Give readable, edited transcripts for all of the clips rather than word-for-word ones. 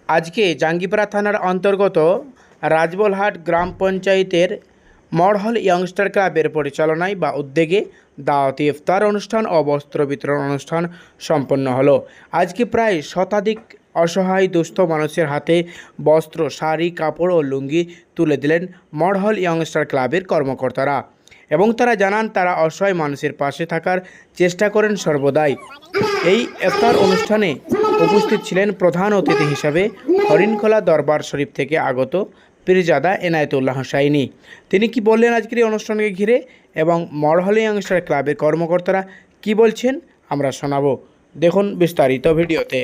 আজকে জাঙ্গিপাড়া থানার অন্তর্গত রাজবলহাট গ্রাম পঞ্চায়েতের মডহল ইয়ংস্টার ক্লাবের পরিচালনায় বা উদ্যোগে দাওয়াতি ইফতার অনুষ্ঠান ও বস্ত্র বিতরণ অনুষ্ঠান সম্পন্ন হলো। আজকে প্রায় শতাধিক অসহায় দুস্থ মানুষের হাতে বস্ত্র, শাড়ি, কাপড় ও লুঙ্গি তুলে দিলেন মডহল ইয়ংস্টার ক্লাবের কর্মকর্তারা এবং তারা জানান তারা অসহায় মানুষের পাশে থাকার চেষ্টা করেন সর্বদাই। এই ইফতার অনুষ্ঠানে উপস্থিত ছিলেন প্রধান অতিথি হিসাবে হরিণখোলা দরবার শরীফ থেকে আগত পীরজাদা এনায়েতুল্লাহ শাইনি। তিনি কি বললেন আজকের এই অনুষ্ঠানকে ঘিরে এবং মডহল ইয়ংস্টার ক্লাবের কর্মকর্তারা কি বলছেন আমরা শোনাবো। দেখুন বিস্তারিত ভিডিওতে।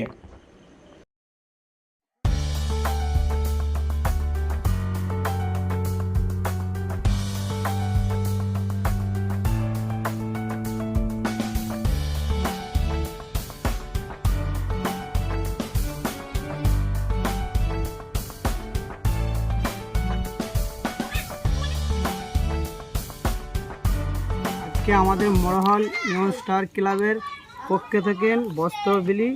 আজকে আমাদের মডহল ইয়ংস্টার ক্লাবের পক্ষ থেকে বস্ত্র বিলি,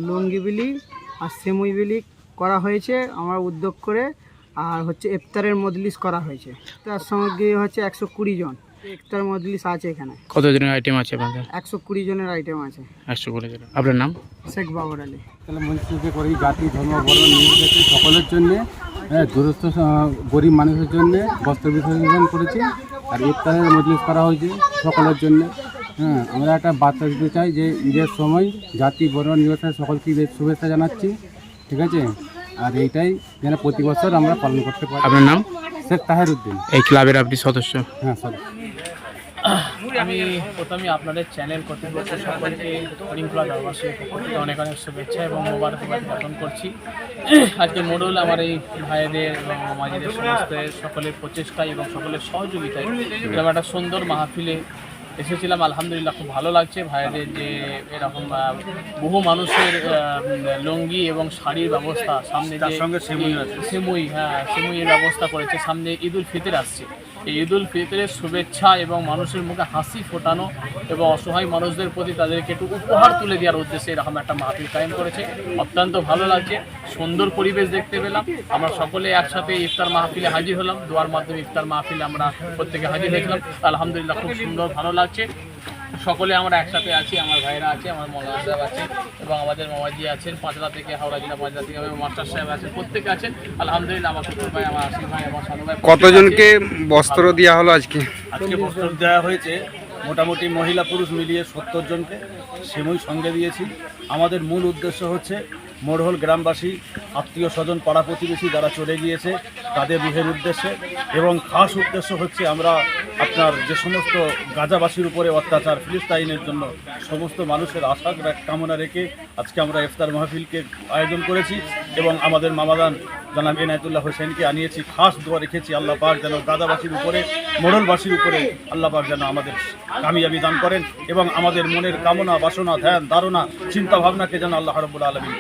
লুঙ্গি বিলি আর সেমুই বিলি করা হয়েছে আমার উদ্যোগ করে। আর হচ্ছে ইফতারের মজলিস করা হয়েছে। তার সঙ্গে হচ্ছে 120 জন ইফতার মজলিস আছে। এখানে কতজনের আইটেম আছে আপনাদের? 120 জনের আইটেম আছে। 120 জন। আপনার নাম? শেখ বাবর আলী। তাহলে মঞ্চে করি জাতি ধর্ম বর্ণ নির্বিশেষে সকলের জন্যে, দূরস্থ গরিব মানুষের জন্য বস্ত্র বিতরণ করেছি। আর ইফতারের মজলিস করা হয়েছে সকলের জন্য। আমরা একটা বার্তা দিতে চাই যে ঈদের সময় জাতি বর্ণ নির্বিশেষে সকলকে ঈদের শুভেচ্ছা জানাচ্ছি, ঠিক আছে? আর এইটাই যেন প্রতি বছর আমরা পালন করতে পারি। আপনার নাম? শেখ তাহের উদ্দিন। এই ক্লাবের আপনি সদস্য? হ্যাঁ স্যার। আমি প্রথমে আপনাদের চ্যানেল কর্তৃপক্ষ সকলকে হরিণখোলা দরবার শরীফ পক্ষ থেকে অনেক অনেক শুভেচ্ছা এবং মোবারকবাদ জ্ঞাপন করছি। আজকে মডেল আমার এই ভাইদের এবং মাঝিদের সমস্ত সকলের প্রচেষ্টায় এবং সকলের সহযোগিতায় এরকম একটা সুন্দর মাহফিলে এসেছিলাম। আলহামদুলিল্লাহ খুব ভালো লাগছে। ভাইদের যে এরকম বহু মানুষের লুঙ্গি এবং শাড়ির ব্যবস্থা, সামনে যে সেমুইয়ের ব্যবস্থা করেছে। সামনে ঈদ উল ফিতর আসছে। এই ঈদ উল ফিতরের শুভেচ্ছা এবং মানুষের মুখে হাসি ফোটানো এবং অসহায় মানুষদের প্রতি তাদেরকে একটু উপহার তুলে দেওয়ার উদ্দেশ্যে এরকম একটা মাহফিল কায়েম করেছে। অত্যন্ত ভালো লাগছে, সুন্দর পরিবেশ দেখতে পেলাম। আমরা সকলে একসাথে ইফতার মাহফিলে হাজির হলাম। দোয়ার মাধ্যমে ইফতার মাহফিলে আমরা প্রত্যেকে হাজির হয়েছিলাম। আলহামদুলিল্লাহ খুব সুন্দর ভালো লাগছে। সকলে আমরা একসাথে আছি, আমার ভাইরা আছে, আমার মৌলানা সাহেব আছে এবং আমাদের মামাজি আছেন, পাঁচলা থেকে, হাওড়া জেলা পাঁচলা থেকে মাস্টার সাহেব আছেন, প্রত্যেকে আছেন। আলহামদুলিল্লাহ আমার ছোট ভাই, আমার আশিক ভাই, আমার সানু ভাই। কতজনকে বস্ত্র দেওয়া হলো আজকে? আজকে বস্ত্র দেওয়া হয়েছে মোটামুটি মহিলা পুরুষ মিলিয়ে 70 জনকে সেমই সঙ্গে দিয়েছি। আমাদের মূল উদ্দেশ্য হচ্ছে মডহল গ্রামবাসী, আত্মীয় স্বজন, পাড়া প্রতিবেশী যারা চলে গিয়েছে তাদের রুহের উদ্দেশ্যে, এবং খাস উদ্দেশ্য হচ্ছে আমরা আপনার যে সমস্ত গাজাবাসীর উপরে অত্যাচার, ফিলিস্তাইনের জন্য সমস্ত মানুষের আশা কামনা রেখে আজকে আমরা ইফতার মাহফিলকে আয়োজন করেছি এবং আমাদের মামাদান জনাব এনায়েতুল্লাহ হোসেনকে আনিয়েছি। খাস দোয়া রেখেছি আল্লাহ পাক যেন গাজাবাসীর উপরে, মডলবাসীর উপরে আল্লাহ পাক যেন আমাদের কামিয়াবি দান করেন এবং আমাদের মনের কামনা, বাসনা, ধ্যান, ধারণা, চিন্তা ভাবনাকে যেন আল্লাহ রাব্বুল আলামিন